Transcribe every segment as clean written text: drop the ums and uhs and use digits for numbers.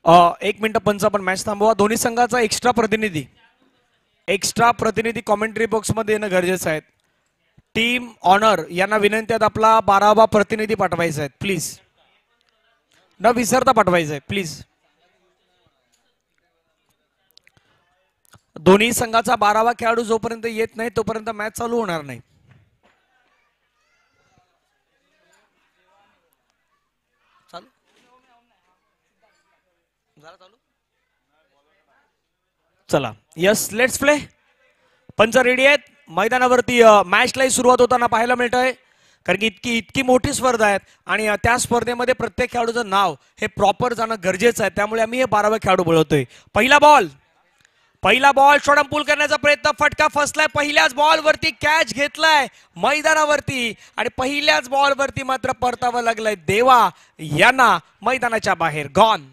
1 minute 55 match थांबवा. दोन्ही संघाचा एक्स्ट्रा प्रतिनिधी कॉमेंट्री बॉक्स मध्ये येणं गरजेचं आहे. टीम ऑनर यांना विनंती आहे आपला 12वा प्रतिनिधी पाठवायचा आहे. प्लीज न विसरता पाठवायचं आहे प्लीज. दोन्ही संघाचा 12वा खेळाडू जोपर्यंत येत नाही तोपर्यंत मॅच चालू होणार नाही. चला यस लेट्स प्ले. पंच रेडी आहेत. मैदानावरती मॅचला सुरुवात होताना पाहायला मिळतंय कारण की इतकी मोठी स्पर्धा आहे आणि त्या स्पर्धेमध्ये प्रत्येक खेळाडूचं नाव हे प्रॉपर जाणं गरजेचं आहे. त्यामुळे आम्ही हे 12वा खेळाडू बोलवतोय. पहिला बॉल शॉर्ट पूल करण्याचा प्रयत्न. फटका फसलाय. पहिल्याच बॉल वरती कॅच घेतलाय मैदानावरती आणि पहिल्याच बॉल वरती मात्र परतावं लागलंय देवा यांना मैदानाच्या बाहेर. गॉन.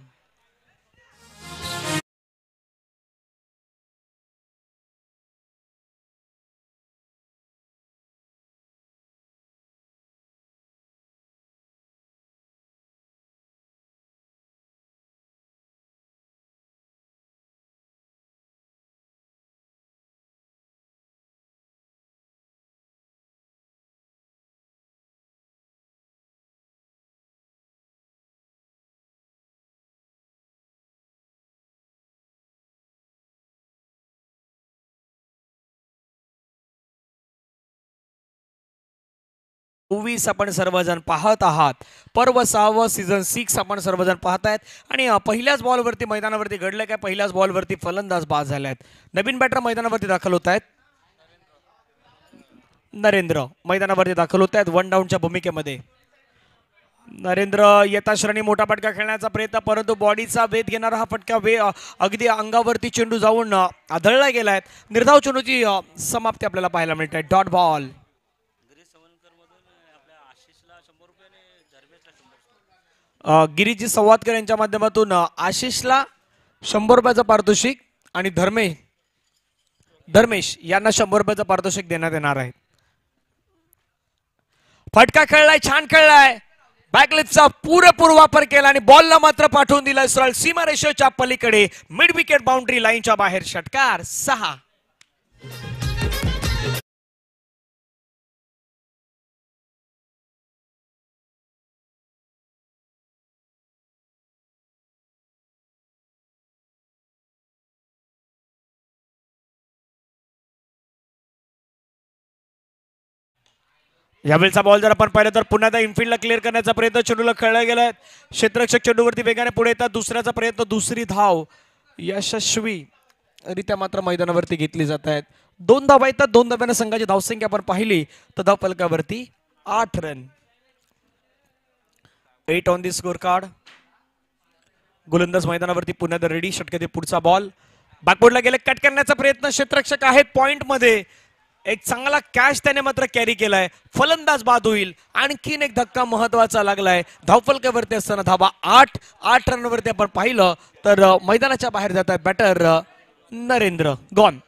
मूवीज आपण सर्वजण पाहत आहात. पर्व 6 सीझन 6 आपण सर्वजण पाहतायत आणि पहिल्याच बॉलवरती मैदानावरती घडलं काय. पहिल्याच बॉलवरती फलंदाज बाद झाले आहेत. नवीन बॅटर मैदानावरती दाखल होत आहेत. नरेंद्र मैदानावरती दाखल होत आहेत 1 डाऊनच्या भूमिकेमध्ये. नरेंद्र येता श्रेणी मोठा फटका खेळण्याचा प्रयत्न परंतु बॉडीचा वेध घेणारा हा फटका अगदी अंगावरती चेंडू जाऊन आदळला गेलाय. निर्धाव चेंडूची समाप्ती आपल्याला पाहायला मिळते. Dot ball. गिरीजी संवादकर यांच्या माध्यमातून आशिषला 100 रुपयाचं पारितोषिक आणि धर्मेश यांना 100 रुपयाचं पारितोषिक देण्यात येणार आहे. फटका खेळलाय. छान खेळलाय. बॅकलिपचा पुरेपूर वापर केला आणि बॉलला मात्र पाठवून दिलाय सरळ सीमारेषेच्या पलीकडे. मिड विकेट बाउंड्री लाईनच्या बाहेर. षटकार 6. यावेळचा बॉल जर आपण पाहिलं तर पुन्हा एकदा इनफिल्डला क्लिअर करण्याचा प्रयत्न चेंडूला खेळला गेलाय. क्षेत्ररक्षक चेंडूवरती वेगाने पुढे येतात. दुसऱ्याचा प्रयत्न. दुसरी धाव यशस्वीरित्या मात्र मैदानावरती घेतली जात आहेत. 2 धावा येतात. 2 धाव्याने संघाची धावसंख्या आपण पाहिली तर धावफलकावरती 8 run. 8 on the score card. गोलंदाज मैदानावरती पुन्हा एकदा रेडी. षटकातील पुढचा बॉल बॅकबोर्डला गेले. कट करण्याचा प्रयत्न. क्षेत्ररक्षक आहेत पॉइंट मध्ये. एक चांगला कॅच त्याने मात्र कॅरी केलाय. फलंदाज बाद होईल. आणखीन एक धक्का महत्वाचा लागलाय. धावफलकावरती असताना धावा 8 रनवरती आपण पाहिलं तर मैदानाच्या बाहेर जात आहे बॅटर नरेंद्र. गॉन.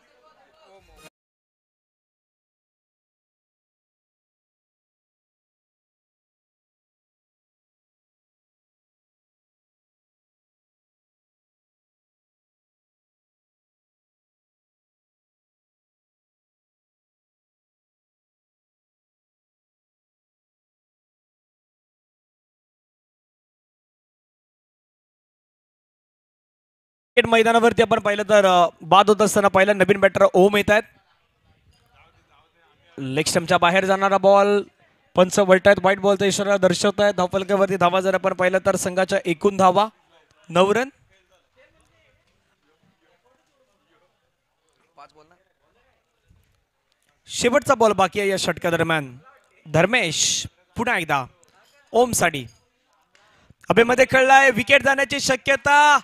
मैदानावरती आपण पाहिलं तर बाद होत असताना पहिला नवीन बॅटर ओम येत आहेत. लेग स्टंपच्या बाहेर जाणारा बॉल पंच वळतायत. व्हाईट बॉलचा इशारा दर्शवत आहेत. धावफलकावरती धावा जर आपण पाहिलं तर संघाच्या एकूण धावा 9 रन. शेवटचा बॉल बाकी आहे या षटका दरम्यान. धर्मेश पुन्हा एकदा ओम साठी हवेमध्ये खेळलाय. विकेट जाण्याची शक्यता.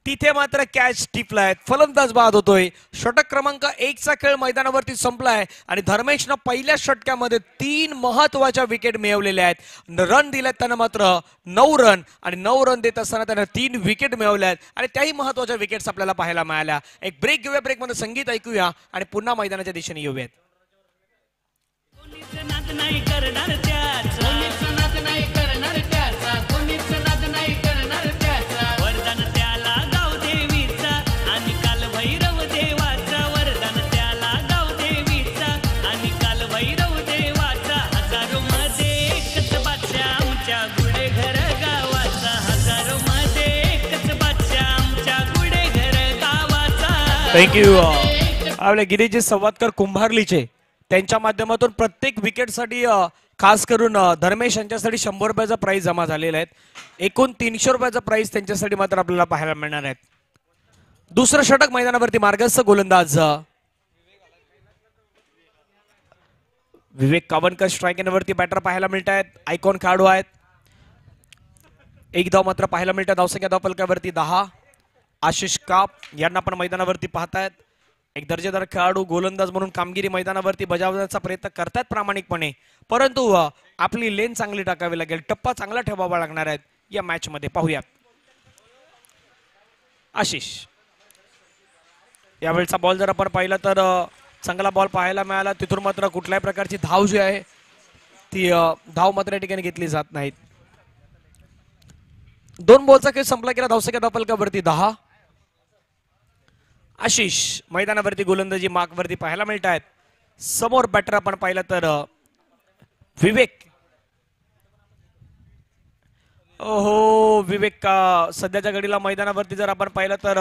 तिथे मात्र कॅच टिपलाय. फलंदाज बाद होतोय. षटक क्रमांक 1चा खेळ मैदानावरती संपलाय आणि धर्मेशनं पहिल्या षटकामध्ये 3 महत्वाच्या विकेट मिळवलेल्या आहेत. रन दिलेत त्यानं मात्र 9 रन आणि 9 रन देत असताना त्यानं 3 विकेट मिळवल्या आहेत आणि त्याही महत्वाच्या विकेट्स आपल्याला पाहायला मिळाल्या. एक ब्रेक घेऊया. ब्रेकमध्ये संगीत ऐकूया आणि पुन्हा मैदानाच्या दिशेने येऊयात. आमच्या गुडेघर गावाचा, हजारो मध्ये एकच बादशा आमच्या गुडेघर गावाचा. थँक्यू. आपले गिरीजी संवादकर कुंभारलीचे त्यांच्या माध्यमातून प्रत्येक विकेटसाठी खास करून धर्मेश यांच्यासाठी 100 रुपयाचा प्राइस जमा झालेला आहे. एकूण 300 रुपयाचा प्राइस त्यांच्यासाठी मात्र आपल्याला पाहायला मिळणार आहे. दुसरं षटक मैदानावरती मार्गस्थ गोलंदाज विवेक कावनकर स्ट्राईक वरती बॅटर पाहायला मिळत आहेत. आयकॉन खेळाडू आहेत. एक धाव मात्र पाहायला मिळतात. धावसंख्या धावफलकावरती 10. आशिष काप यांना पण मैदानावरती पाहतायत. एक दर्जेदार खेळाडू गोलंदाज म्हणून कामगिरी मैदानावरती बजावण्याचा प्रयत्न करतात प्रामाणिकपणे, परंतु आपली लेन चांगली टाकावी लागेल. टप्पा चांगला ठेवावा लागणार आहे या मॅच मध्ये. पाहूयात आशिष. यावेळचा बॉल जर आपण पाहिला तर चांगला बॉल पाहायला मिळाला. तिथून मात्र कुठल्याही प्रकारची धाव जी आहे ती धाव मात्र या ठिकाणी घेतली जात नाहीत. 2 बॉलचा खेळ संपला गेला. धावसंख्या धावफलकावरती 10. आशिष मैदानावरती गोलंदाजी मार्क वरती पाहायला मिळत आहेत. समोर बॅटर आपण पाहिलं तर विवेक. ओहो, विवेक सध्याच्या घडीला मैदानावरती जर आपण पाहिलं तर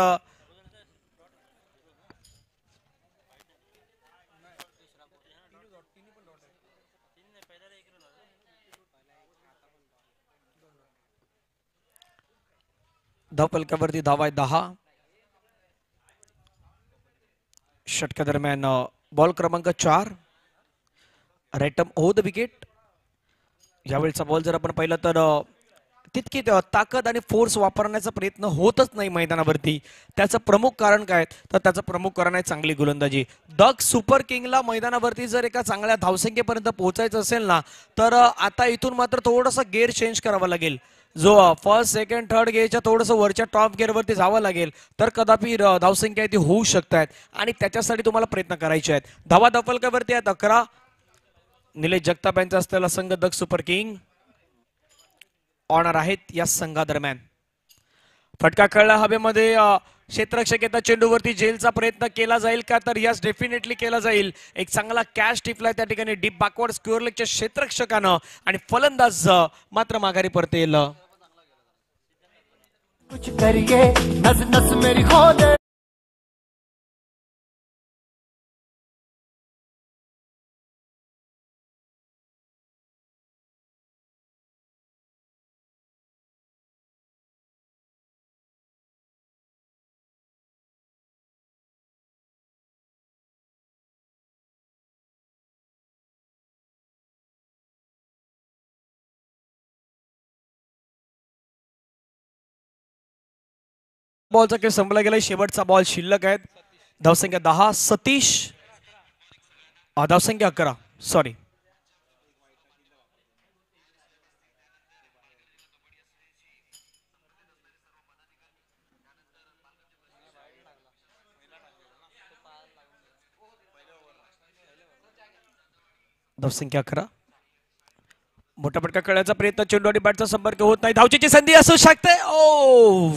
धावफलकावरती धाव आहे 10. षटका दरम्यान बॉल क्रमांक 4. राईटम ओ द विकेट. यावेळचा बॉल जर आपण पाहिलं तर तितकी ताकद आणि फोर्स वापरण्याचा प्रयत्न होतच नाही मैदानावरती. त्याचं प्रमुख कारण काय तर त्याचं प्रमुख कारण आहे चांगली गोलंदाजी. डग सुपर किंगला मैदानावरती जर एका चांगल्या धावसंख्येपर्यंत पोहोचायचं असेल ना तर आता इथून मात्र थोडंसं गेअर चेंज करावा लागेल. जो फर्स्ट सेकंड थर्ड गेअरच्या थोडंसं वरच्या टॉप गेअरवरती जावं लागेल तर कदापि धावसंख्या ती होऊ शकतात आणि त्याच्यासाठी तुम्हाला प्रयत्न करायचे आहेत. धावा धावफलकावरती आहेत 11. निलेश जगताप यांचा असलेला संघ डग सुपर किंग ऑनर आहेत या संघादरम्यान. फटका खेळला हवेमध्ये. क्षेत्ररक्षक येतात चेंडूवरती. जेलचा प्रयत्न केला जाईल का तर यस, डेफिनेटली केला जाईल. एक चांगला कॅच टिपलाय त्या ठिकाणी डीप बॅकवर्ड स्क्वेअर लेगच्या क्षेत्ररक्षकानं आणि फलंदाज मात्र माघारी परतेल. कुछ करिए नस नस मेरी खो दे. बॉलचा खेळ संपला गेला. शेवटचा बॉल शिल्लक आहेत. धावसंख्या 10. सतीश धावसंख्या 11. सॉरी, धावसंख्या 11. मोठा फटका खेळण्याचा प्रयत्न. चेंडू आणि बॅटचा संपर्क होत नाही. धावचीची संधी असू शकते. ओ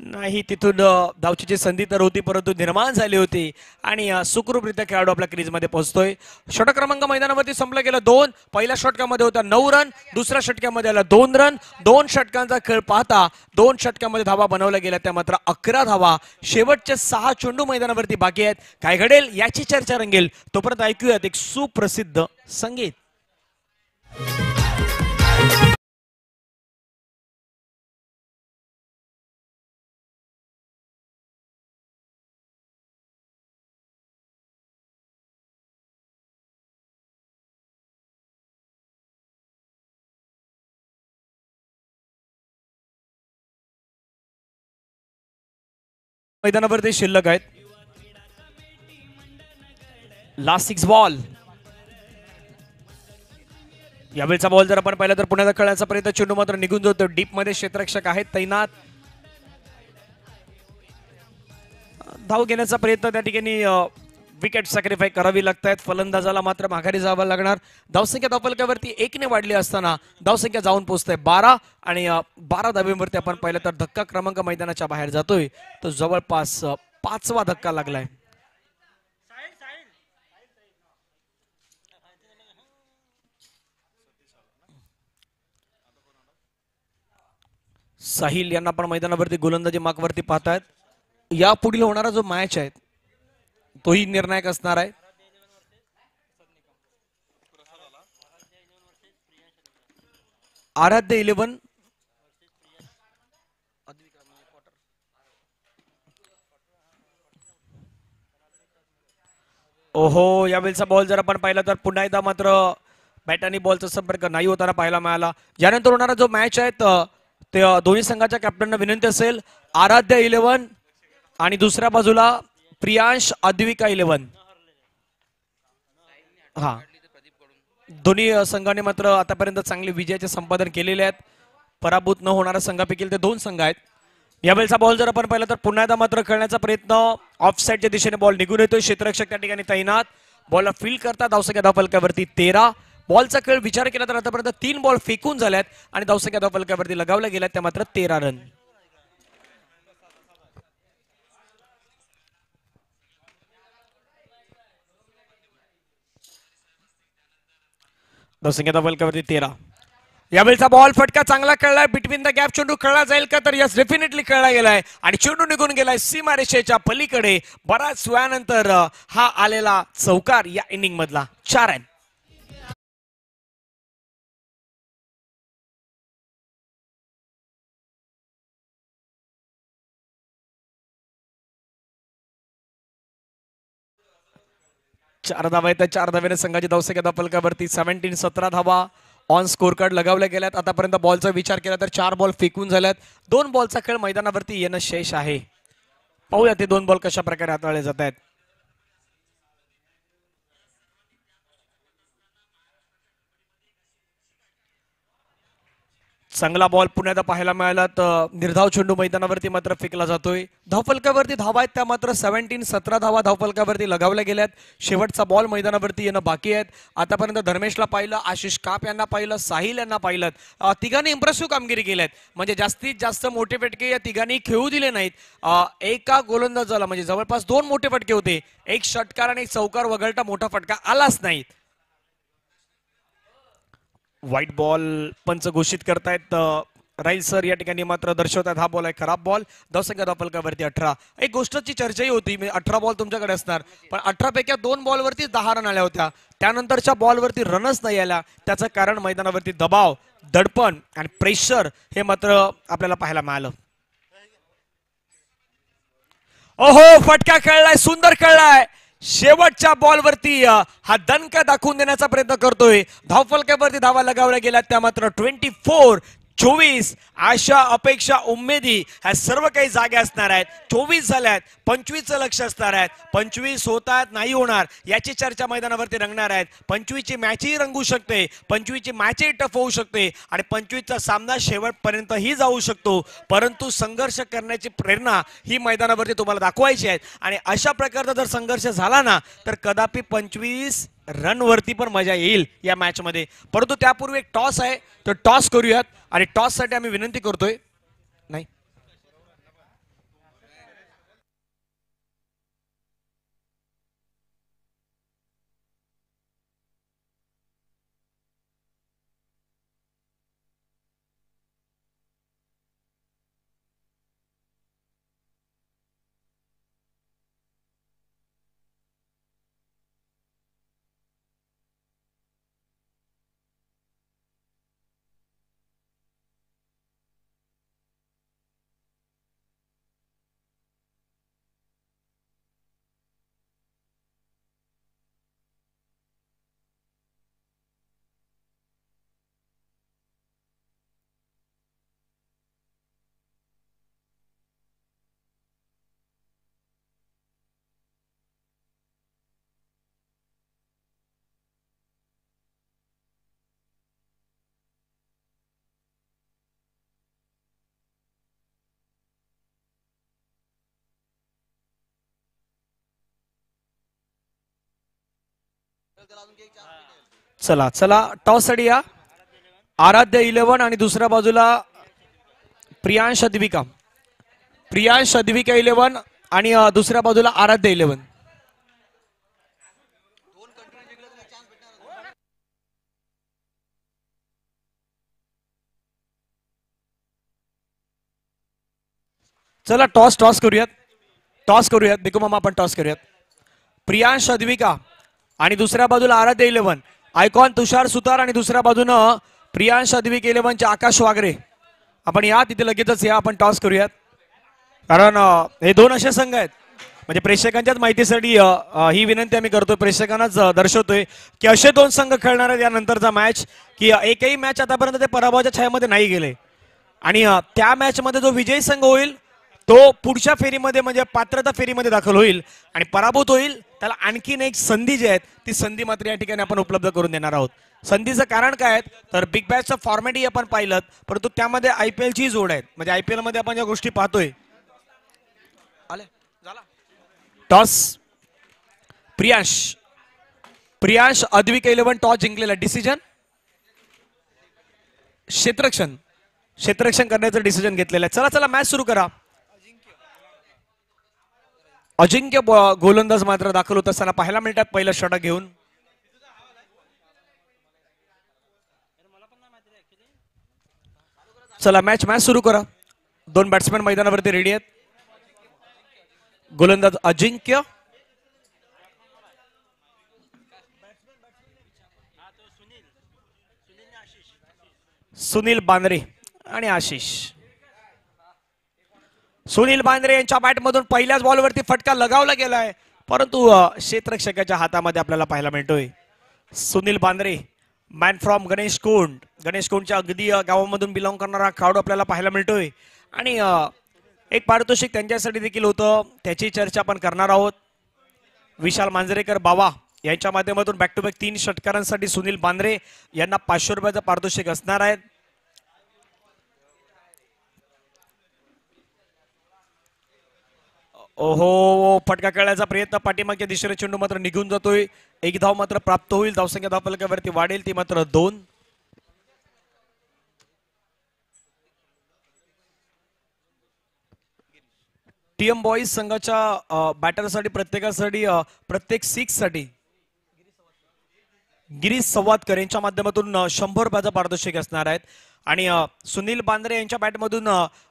नाही, तिथून धावचीची संधी तर होती परंतु निर्माण झाली होती आणि सुखरूपरित्या खेळाडू आपल्या क्रीजमध्ये पोहोचतोय. षटक क्रमांक मैदानावरती संपला गेला 2. पहिल्या षटकामध्ये होता 9 रन. दुसऱ्या षटकामध्ये आला 2 रन. 2 षटकांचा खेळ पाहता 2 षटकामध्ये धावा बनवल्या गेल्या त्या मात्र 11 धावा. शेवटचे 6 चेंडू मैदानावरती बाकी आहेत. काय घडेल याची चर्चा रंगेल. तोपर्यंत ऐकूयात एक सुप्रसिद्ध संगीत. मैदानावरती शिल्लक आहेत. Last 6 ball. यावेळचा बॉल जर आपण पाहिला तर पुण्याचा खेळण्याचा प्रयत्न. चेंडू मात्र निघून जातो. डीप मध्ये क्षेत्ररक्षक आहेत तैनात. धाव घेण्याचा प्रयत्न त्या ठिकाणी विकेट सॅक्रिफाय करावी लागतात. फलंदाजाला मात्र माघारी जावं लागणार. धावसंख्या धावफलकावरती 1 ने वाढली असताना धावसंख्या जाऊन पोहोचते 12 आणि 12 धाब्यांवरती आपण पाहिलं तर धक्का क्रमांक मैदानाच्या बाहेर जातोय. तो जवळपास 5वा धक्का लागलाय. साहिल यांना पण मैदानावरती गोलंदाजी मार्कवरती पाहतायत. या पुढील होणारा जो मॅच आहे तोही निर्णायक असणार आहे. आराध्य 11 ओहो, यावेळेचा बॉल जर आपण पाहिला तर पुन्हा एकदा मात्र बॅट आणि बॉलचा संपर्क नाही होताना पाहायला मिळाला. यानंतर होणारा जो मॅच आहे ते दोन्ही संघाच्या कॅप्टनना विनंती असेल, आराध्य 11 आणि दुसऱ्या बाजूला प्रियांश अद्विका 11. हा, दोन्ही संघाने मात्र आतापर्यंत चांगले विजयाचे संपादन केलेले आहेत. पराभूत न होणाऱ्या संघापैकी ते दोन संघ आहेत. यावेळेचा बॉल जर आपण पाहिला तर पुन्हा एकदा मात्र खेळण्याचा प्रयत्न, ऑफ साईडच्या दिशेने बॉल निघून येतोय. क्षेत्ररक्षक त्या ठिकाणी तैनात, बॉलला फील्ड करतात. धावसंख्या धावफलकावरती 13. बॉलचा खेळ विचार केला तर आतापर्यंत 3 बॉल फेकून झाल्यात आणि धावसंख्या धावफलकावरती लगावल्या गेल्यात त्या मात्र 13 रन. धावसंख्या धावफलकावरती 13. यावेळेचा बॉल फटका चांगला खेळलाय. बिटवीन द गॅप चेंडू खेळला जाईल का, तर यस, डेफिनेटली खेळला गेलाय आणि चेंडू निघून गेलाय सीमारेषेच्या पलीकडे. बराच वेळानंतर हा आलेला चौकार या इनिंग मधला 4 रन. चार धावा आहेत. 4 धावेने संघाची धावसंख्या धावफलकावरती 17 धावा ऑन स्कोर कार्ड लगावल्या गेल्यात. आतापर्यंत बॉलचा विचार केला तर 4 बॉल फेकून झाल्यात. 2 बॉलचा खेळ मैदानावरती येणं शेष आहे. पाहूया ते 2 बॉल कशा प्रकारे हाताळले जात आहेत. चांगला बॉल पुन्हा एकदा पाहायला मिळाला तर निर्धाव चेंडू मैदानावरती मात्र फेकला जातोय. धावफलकावरती धावा आहेत त्या मात्र 17 धावा धावफलकावरती लगावल्या गेल्यात. शेवटचा बॉल मैदानावरती येणं बाकी आहेत. आतापर्यंत धर्मेशला पाहिलं, आशिष काप यांना पाहिलं, साहिल यांना पाहिलं. तिघांनी इम्प्रेसिव्ह कामगिरी केली आहे. म्हणजे जास्तीत जास्त मोठे फटके या तिघांनी खेळू दिले नाहीत. एका गोलंदाजाला म्हणजे जवळपास 2 मोठे फटके होते. एक षटकार आणि एक चौकार वगळता मोठा फटका आलाच नाही. व्हाईट बॉल पंच घोषित करतायत राहील सर या ठिकाणी मात्र दर्शवतात हा बॉल आहे खराब बॉल. धावसंख्या धावफलकावरती 18. एक गोष्टची चर्चाही होती, 18 बॉल तुमच्याकडे असणार पण 18 पैकी 2 बॉलवरती 10 रन आल्या होत्या. त्यानंतरच्या बॉलवरती रनच नाही आल्या. त्याचं कारण मैदानावरती दबाव, दडपण आणि प्रेशर हे मात्र आपल्याला पाहायला मिळालं. ओहो, फटका खेळलाय, सुंदर खेळलाय. शेवटच्या बॉलवरती हा दणका दाखवून देण्याचा प्रयत्न करतोय. धावफलकावरती धावा लगावल्या गेल्या त्या मात्र 24 आशा अपेक्षा उमेदी ह्या सर्व काही जागे असणार आहेत. 24 झाल्यात, 25चं लक्ष असणार आहेत. 25 होतात नाही होणार याची चर्चा मैदानावरती रंगणार आहेत. 25ची मॅचही रंगू शकते, 25ची मॅचही टफ होऊ शकते आणि 25चा सामना शेवटपर्यंतही जाऊ शकतो. परंतु संघर्ष करण्याची प्रेरणा ही मैदानावरती तुम्हाला दाखवायची आहे आणि अशा प्रकारचा जर संघर्ष झाला ना तर कदापि 25 रन वरती पण मजा येईल या मॅच मध्ये. परंतु त्यापूर्वी एक टॉस आहे, तर टॉस करूयात आणि टॉस साठी आम्ही विनंती करतोय. नाही चला चला टॉस साठी या. आराध्य 11 आणि दुसऱ्या बाजूला प्रियांश अद्विका. प्रियांश अद्विका 11 आणि दुसऱ्या बाजूला आराध्य 11. चला टॉस करूयात बिकू मामा, आपण टॉस करूयात. प्रियांश अद्विका आणि दुसऱ्या बाजूला आराध्य 11 आयकॉन तुषार सुतार आणि दुसऱ्या बाजूनं प्रियांश अद्विक 11चे आकाश वागरे. आपण या तिथे लगेचच या, आपण टॉस करूयात. कारण हे दोन असे संघ आहेत, म्हणजे प्रेक्षकांच्याच माहितीसाठी ही विनंती आम्ही करतोय, प्रेक्षकांनाच दर्शवतोय की असे दोन संघ खेळणार आहेत यानंतरचा मॅच, की एकही मॅच आतापर्यंत ते पराभवाच्या छायामध्ये नाही गेले. आणि त्या मॅच मध्ये जो विजयी संघ होईल तो पुढच्या फेरीमध्ये म्हणजे पात्रता फेरीमध्ये दाखल होईल, आणि पराभूत होईल त्याला आणखीन एक संधी जी आहे ती संधी मात्र या ठिकाणी आपण उपलब्ध करून देणार आहोत. संधीचं कारण काय आहे तर बिग बॅशचं फॉर्मॅटही आपण पाहिलं, परंतु त्यामध्ये IPL ची जोड आहे. म्हणजे IPL मध्ये आपण ज्या गोष्टी पाहतोय. टॉस प्रियांश अद्विक 11 टॉस जिंकलेला. डिसिजन क्षेत्ररक्षण करण्याचं डिसिजन घेतलेलं आहे. चला मॅच सुरू करा. अजिंक्य गोलंदाज मात्र दाखल होत असताना पहिल्या मिनिटात पहिलं षटक घेऊन. चला मॅच सुरू करा. दोन बॅट्समॅन मैदानावरती रेडी आहेत. गोलंदाज अजिंक्य, सुनील बांद्रे आणि आशिष. सुनील बांद्रे यांच्या बॅटमधून पहिल्याच बॉलवरती फटका लगावला गेलाय, परंतु क्षेत्ररक्षकाच्या हातामध्ये आपल्याला पाहायला मिळतोय. सुनील बांद्रे मॅन फ्रॉम गणेश कोंडच्या अगदी गावामधून बिलॉंग करणारा खेळाडू आपल्याला पाहायला मिळतोय. आणि एक पारितोषिक त्यांच्यासाठी देखील होतं, त्याची चर्चा आपण करणार आहोत. विशाल मांजरेकर बावा यांच्या माध्यमातून बॅक टू बॅक 3 षटकारांसाठी सुनील बांद्रे यांना 500 रुपयाचं पारितोषिक असणार आहे. ओहो, फटका खेळण्याचा प्रयत्न, पाठीमागच्या दिशेने चेंडू मात्र निघून जातोय. एक धाव मात्र प्राप्त होईल. धावसंख्या धावफलकावरती वाढेल, ती मात्र 2. टीएम बॉईज संघाच्या बॅटरसाठी प्रत्येक 6 साठी गिरीश सवादकर यांच्या माध्यमातून 100 रुपयाचं पारितोषिक असणार आहेत. आणि सुनील बांद्रे यांच्या बॅटमधून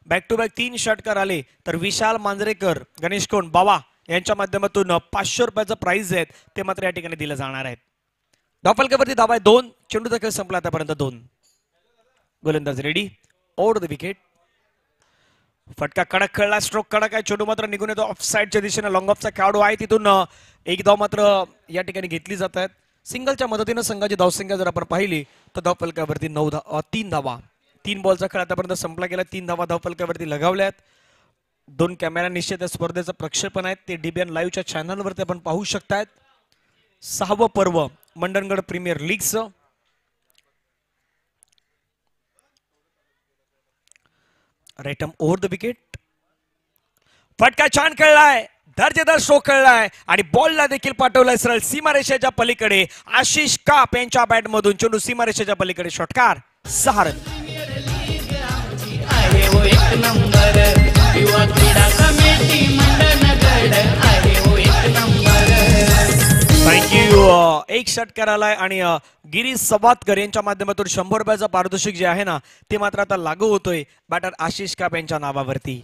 बॅक टू बॅक 3 षटकार आले तर विशाल मांजरेकर गणेश कोंड बावा यांच्या माध्यमातून 500 रुपयाचं प्राइज आहेत ते मात्र या ठिकाणी दिले जाणार आहेत. धावफलकावरती धावा आहे 2. चेंडूचा खेळ संपला आतापर्यंत 2. गोलंदाज रेडी, ओव्हर द विकेट. फटका कडक खेळला, स्ट्रोक कडक आहे, चेंडू मात्र निघून येतो ऑफ साईडच्या दिशेने. लॉंग ऑफचा खेळाडू आहे, तिथून एक धाव मात्र या ठिकाणी घेतली जात आहेत. सिंगलच्या मदतीनं संघाची धावसंख्या जर आपण पाहिली तर धावफलकावरती 3 धावा. 3 बॉलचा खेळ आतापर्यंत संपला गेला. 3 धावा धावफलकावरती लगावल्यात. 2 कॅमेरा निश्चित या स्पर्धेचं प्रक्षेपण आहेत, ते DBN लाईव्हच्या चॅनलवरती आपण पाहू शकतायत. 6वं पर्व मंडणगड प्रीमियर लीगचं. रेटम ओव्हर द विकेट. फटका छान खेळलाय, दर्जेदार स्ट्रोक खेळलाय आणि बॉलला देखील पाठवलाय सरळ सीमारेषेच्या पलीकडे. आशिष काप यांच्या बॅटमधून चेंडू सीमारेषेच्या पलीकडे, षटकार. 6 रन. थँक्यू. एक षटकार आलाय आणि गिरीश सवादकर यांच्या माध्यमातून 100 रुपयाचं पारितोषिक जे आहे ना ते मात्र आता लागू होतोय बॅटर आशिष काप यांच्या नावावरती.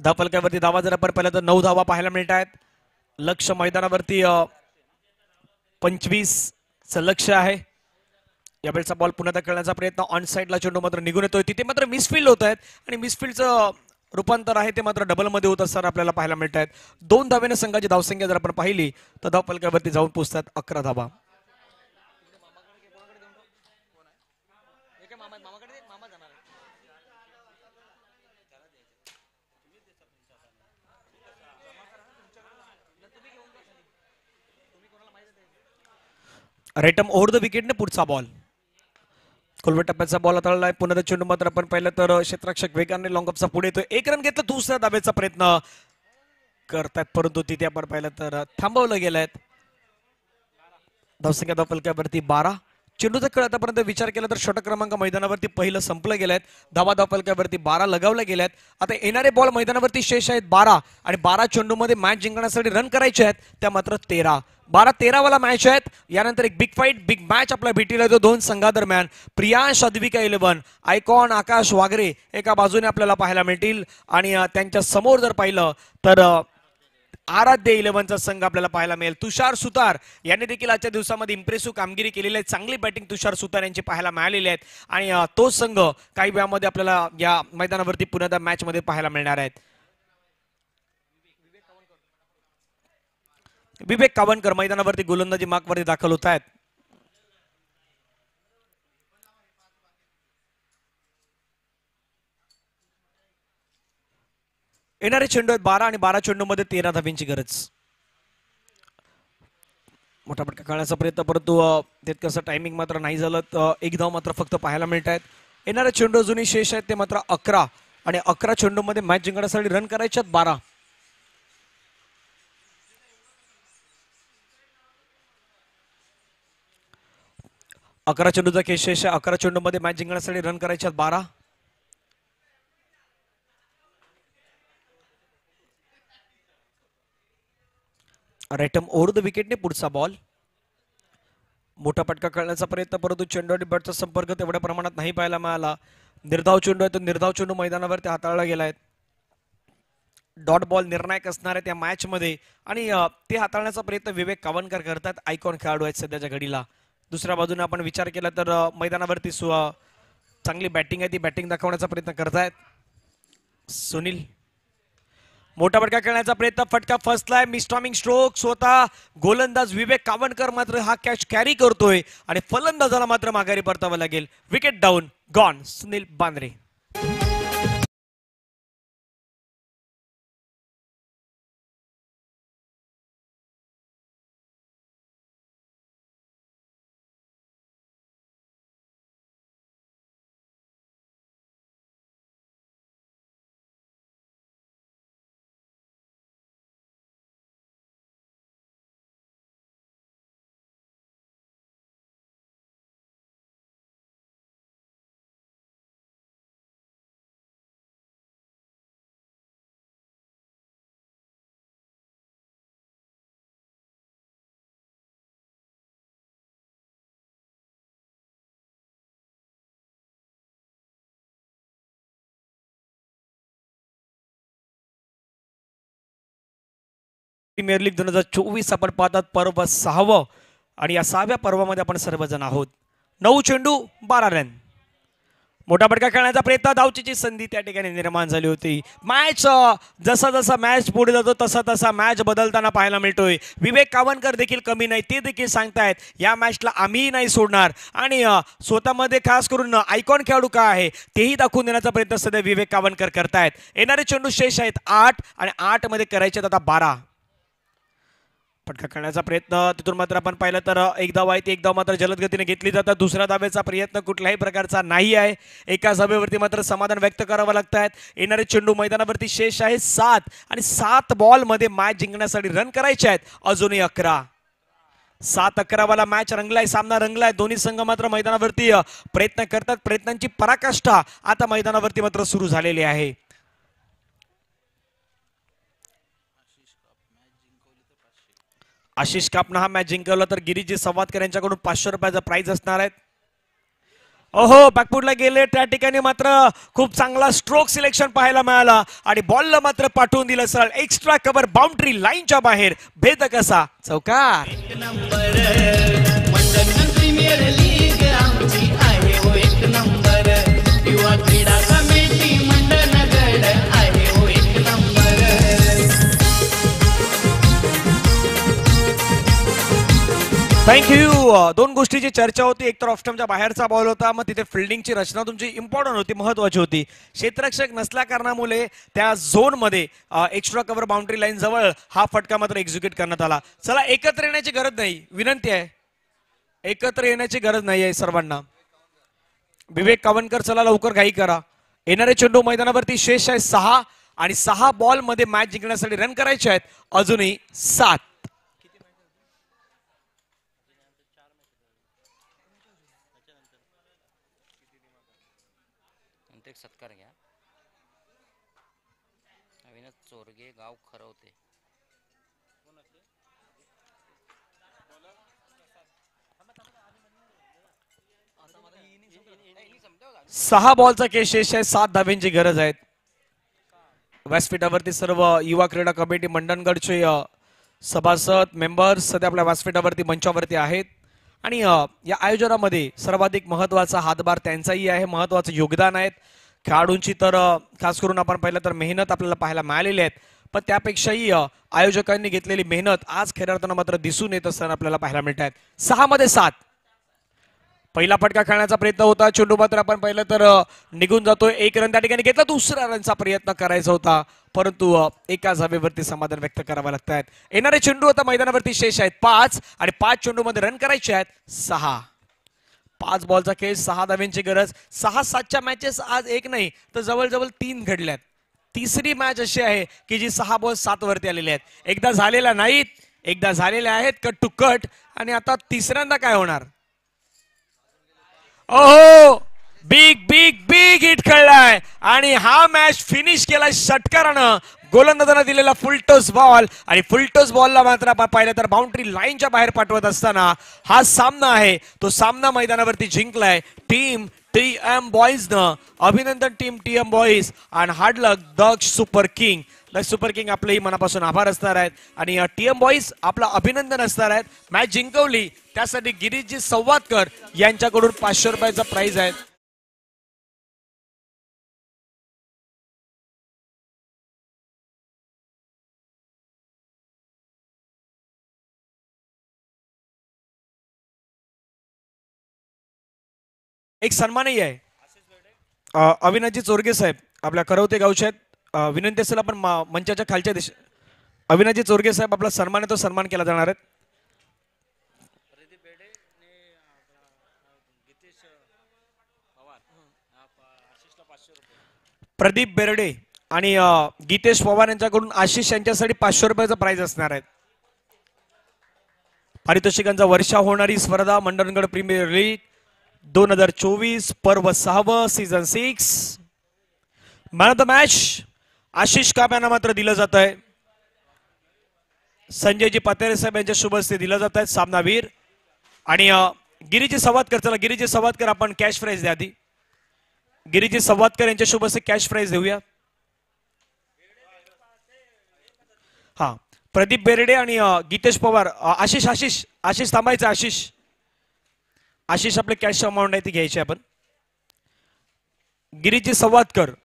धावफलकावरती धावा जर आपण पाहिलं तर 9 धावा पाहायला मिळत आहेत. लक्ष मैदानावरती 25चं लक्ष आहे. यावेळेचा बॉल पुन्हा खेळण्याचा प्रयत्न, ऑन साईडला चेंडू मात्र निघून येतोय. तिथे मात्र मिसफील्ड होत आहेत आणि मिसफील्डचं रूपांतर आहे ते मात्र डबल मध्ये होत असताना आपल्याला पाहायला मिळत आहेत. 2 धावेने संघाची धावसंख्या जर आपण पाहिली तर धावफलकावरती जाऊन पोहोचतात 11 धावा. रेटम ओव्हर द विकेटने पुढचा बॉल. खोलवर टप्प्याचा बॉल हाताळलाय. पुन्हा चेंडू मात्र आपण पाहिलं तर क्षेत्ररक्षक वेगाने लॉंग ऑफचा पुढे येतोय. 1 रन घेतलं, दुसऱ्या धाब्याचा प्रयत्न करतात परंतु तिथे आपण पाहिलं तर थांबवलं गेलंय. धावसंख्या धावफलकावरती 12. चेंडूचा खेळ आतापर्यंत विचार केला तर षटक क्रमांक मैदानावरती पहिलं संपलं गेलंय. धावा फलकावरती 12 लगावल्या गेल्यात. आता येणारे बॉल मैदानावरती शेष आहेत 12 आणि 12 चेंडूमध्ये मॅच जिंकण्यासाठी रन करायचे आहेत त्या मात्र 13. 12-13 वाला मॅच आहेत. यानंतर एक बिग फाईट बिग मॅच आपल्या भेटीला येतो दोन संघादरम्यान. प्रियांश अद्विका 11 आयकॉन आकाश वागरे एका बाजूने आपल्याला पाहायला मिळतील आणि त्यांच्या समोर जर पाहिलं तर आराध्य 11चा संघ आपल्याला पाहायला मिळेल. तुषार सुतार यांनी देखील आजच्या दिवसामध्ये इम्प्रेसिव्ह कामगिरी केलेली आहे. चांगली बॅटिंग तुषार सुतार यांची पाहायला मिळालेली आहेत आणि तो संघ काही वेळामध्ये आपल्याला या मैदानावरती पुन्हा मॅच मध्ये पाहायला मिळणार आहेत. विवेक कावनकर मैदानावरती गोलंदाजी मार्कवरती दाखल होत आहेत. येणारे चेंडू आहेत 12 आणि 12 चेंडू मध्ये 13 धावींची गरज. मोठा फटका खेळण्याचा प्रयत्न परंतु तितकंसं टायमिंग मात्र नाही झालं. एक धाव मात्र फक्त पाहायला मिळत आहेत. येणारे चेंडू अजूनही शेष आहेत ते मात्र 11 आणि 11 चेंडू मध्ये मॅच जिंकण्यासाठी रन करायचे आहेत 12. अकरा चेंडूचा खेळ शेष आहे. 11 चेंडू मध्ये मॅच जिंकण्यासाठी रन करायचे आहेत 12. राईटम ओव्हर द विकेटने पुढचा बॉल. मोठा फटका खेळण्याचा प्रयत्न परंतु चेंडू आणि बॅटचा संपर्क तेवढ्या प्रमाणात नाही पाहायला मिळाला. निर्धाव चेंडू आहे तो निर्धाव चेंडू मैदानावरती हाताळला गेलाय. डॉट बॉल निर्णायक असणार आहे त्या मॅच मध्ये आणि ते हाताळण्याचा प्रयत्न विवेक कावनकर करतात. आयकॉन खेळाडू आहेत सध्याच्या घडीला. दुसऱ्या बाजूने आपण विचार केला तर मैदानावरती चांगली बॅटिंग आहे ती बॅटिंग दाखवण्याचा प्रयत्न करतायत सुनील. मोठा फटका खेळण्याचा प्रयत्न फटका फसलाय. मिस्टॉमिंग स्ट्रोक स्वतः गोलंदाज विवेक कावनकर मात्र हा कॅच कॅरी करतोय आणि फलंदाजाला मात्र माघारी परतावं लागेल. Wicket down gone Sunil Bandre. Premier league 2024 आपण पाहतात पर्व 6वं आणि या 6व्या पर्वामध्ये आपण सर्वजण आहोत. 9 चेंडू 12 रन. मोठा फटका खेळण्याचा प्रयत्न धावचीची संधी त्या ठिकाणी निर्माण झाली होती. मॅच जसा जसा मॅच पुढे जातो तसा तसा मॅच बदलताना पाहायला मिळतोय. विवेक कावनकर देखील कमी नाही ते देखील सांगतायत या मॅचला आम्ही नाही सोडणार आणि स्वतःमध्ये खास करून आयकॉन खेळाडू काय आहे तेही दाखवून देण्याचा प्रयत्न सध्या विवेक कावनकर करतायत. येणारे चेंडू शेष आहेत 8 आणि 8 मध्ये करायचे आता 12. फटका खेळण्याचा प्रयत्न तिथून मात्र आपण पाहिलं तर एक धाव आहे ती एक धाव मात्र जलद गतीने घेतली जातात. दुसऱ्या धावेचा प्रयत्न कुठल्याही प्रकारचा नाही आहे. एका धावेवरती मात्र समाधान व्यक्त करावं लागत आहेत. येणारे चेंडू मैदानावरती शेष आहे 7 आणि 7 बॉल मध्ये मॅच जिंकण्यासाठी रन करायचे आहेत अजूनही 11. 7-11 वाला मॅच रंगलाय. सामना रंगलाय. दोन्ही संघ मात्र मैदानावरती प्रयत्न करतात. प्रयत्नांची पराकाष्ठा आता मैदानावरती मात्र सुरू झालेली आहे. आशिष कापनं हा मॅच जिंकवला तर गिरीजी संवादकर यांच्याकडून 500 रुपयाचा प्राइज असणार आहे. ओहो बॅकफुटला गेले त्या ठिकाणी मात्र खूप चांगला स्ट्रोक सिलेक्शन पाहायला मिळाला आणि बॉलला मात्र पाठवून दिलं सरळ एक्स्ट्रा कव्हर बाउंड्री लाईनच्या बाहेर. भेद कसा चौकार. एक नंबर मंडन प्रीमियर लीग आमची आहे हो एक नंबर. युवा क्रीडा कमिटी मंडन गड आहे हो एक नंबर. थँक्यू. दोन गोष्टीची चर्चा होती. एक तर ऑफ स्टंपच्या बाहेरचा बॉल होता. मग तिथे फिल्डिंगची रचना तुमची इम्पॉर्टंट होती महत्वाची होती. क्षेत्ररक्षक नसल्या कारणामुळे त्या झोन मध्ये एक्स्ट्रा कव्हर बाउंड्री लाईन जवळ हा फटका मात्र एक्झिक्यूट करण्यात आला. चला एकत्र येण्याची गरज नाही. विनंती आहे एकत्र येण्याची गरज नाही आहे सर्वांना. विवेक कावनकर चला लवकर घाई करा. येणारे चेंडू मैदानावरती शेष आहे 6 आणि 6 बॉल मध्ये मॅच जिंकण्यासाठी रन करायचे आहेत अजूनही 7. घ्या. अविनाश चोरगे, गाव खरवते. सहा बॉलचा केस शेष आहे. 7 धाब्यांची गरज आहे. व्यासपीठावरती सर्व युवा क्रीडा कमिटी मंडणगडचे सभासद मेंबर्स सध्या आपल्या व्यासपीठावरती मंचावरती आहेत आणि या आयोजनामध्ये सर्वाधिक महत्वाचा हातभार त्यांचाही आहे. महत्वाचं योगदान आहेत खेळाडूंची तर खास करून आपण पाहिलं तर मेहनत आपल्याला पाहायला मिळालेली आहेत. पण त्यापेक्षाही आयोजकांनी घेतलेली मेहनत आज खऱ्या अर्थानं मात्र दिसून येत असताना आपल्याला पाहायला मिळत आहेत. 6 मध्ये 7. पहिला फटका खेळण्याचा प्रयत्न होता. चेंडू मात्र आपण पाहिलं तर निघून जातोय. 1 रन त्या ठिकाणी घेतला. दुसऱ्या रनचा प्रयत्न करायचा होता परंतु एका धावेवरती समाधान व्यक्त करावं लागत आहेत. येणारे चेंडू आता मैदानावरती शेष आहेत 5 आणि 5 चेंडू मध्ये रन करायचे आहेत 6. 5 बॉलचा खेळ 6 धाव्यांची गरज. 6-7च्या मॅचेस आज एक नाही तर जवळजवळ 3 घडल्यात. तिसरी मॅच अशी आहे की जी 6 बॉल 7 वरती आलेली आहेत. एकदा झालेल्या नाहीत, एकदा झालेल्या आहेत कट टू कट आणि आता तिसऱ्यांदा काय होणार. ओहो, बिग बिग बिग हिट खेळलाय आणि हा मॅच फिनिश केलाय षटकारानं. गोलंदाजांना दिलेला फुलटोस बॉल आणि फुलटोस बॉलला मात्र आपण पाहिलं तर बाउंड्री लाईनच्या बाहेर पाठवत असताना हा सामना आहे तो सामना मैदानावरती जिंकलाय टीम TM बॉईज न. अभिनंदन टीम TM बॉईज आणि hard luck the super king. The super king आपलेही मनापासून आभार असणार आहेत आणि TM बॉईज आपलं अभिनंदन असणार आहेत. मॅच जिंकवली त्यासाठी गिरीशजी संवादकर यांच्याकडून 500 रुपयाचा प्राइज आहे. एक सन्मानही आहे. अविनाशजी चोरगे साहेब आपल्या करवते गावचे आहेत. विनंती असेल आपण मंचाच्या खालच्या दिशे. अविनाशजी चोरगे साहेब आपला सन्मान आहे तो सन्मान केला जाणार आहे. प्रदीप बेर्डे आणि गीतेश पवार यांच्याकडून आशिष यांच्यासाठी 500 रुपयाचा प्राइज असणार आहे. पारितोषिकांचा वर्षा होणारी स्पर्धा मंडणगड प्रीमियर लीग 2024 पर्व 6 season 6. Man of the match Ashish काप यांना मात्र दिलं जात आहे. संजयजी पातेरे साहेब यांच्या शुभ हस्ते दिलं जात आहे सामनावीर आणि गिरीजी संवादकर. चला गिरीजी संवादकर आपण कॅश प्राइज द्या आधी. गिरीजी संवादकर यांच्या शुभ हस्ते कॅश प्राइज देऊया. हा प्रदीप बेर्डे आणि गीतेश पवार. आशिष आशिष आशिष थांबायचं. आशिष आशिष आपले कॅश अमाऊंट आहे ती घ्यायची आपण. गिरीजी संवादकर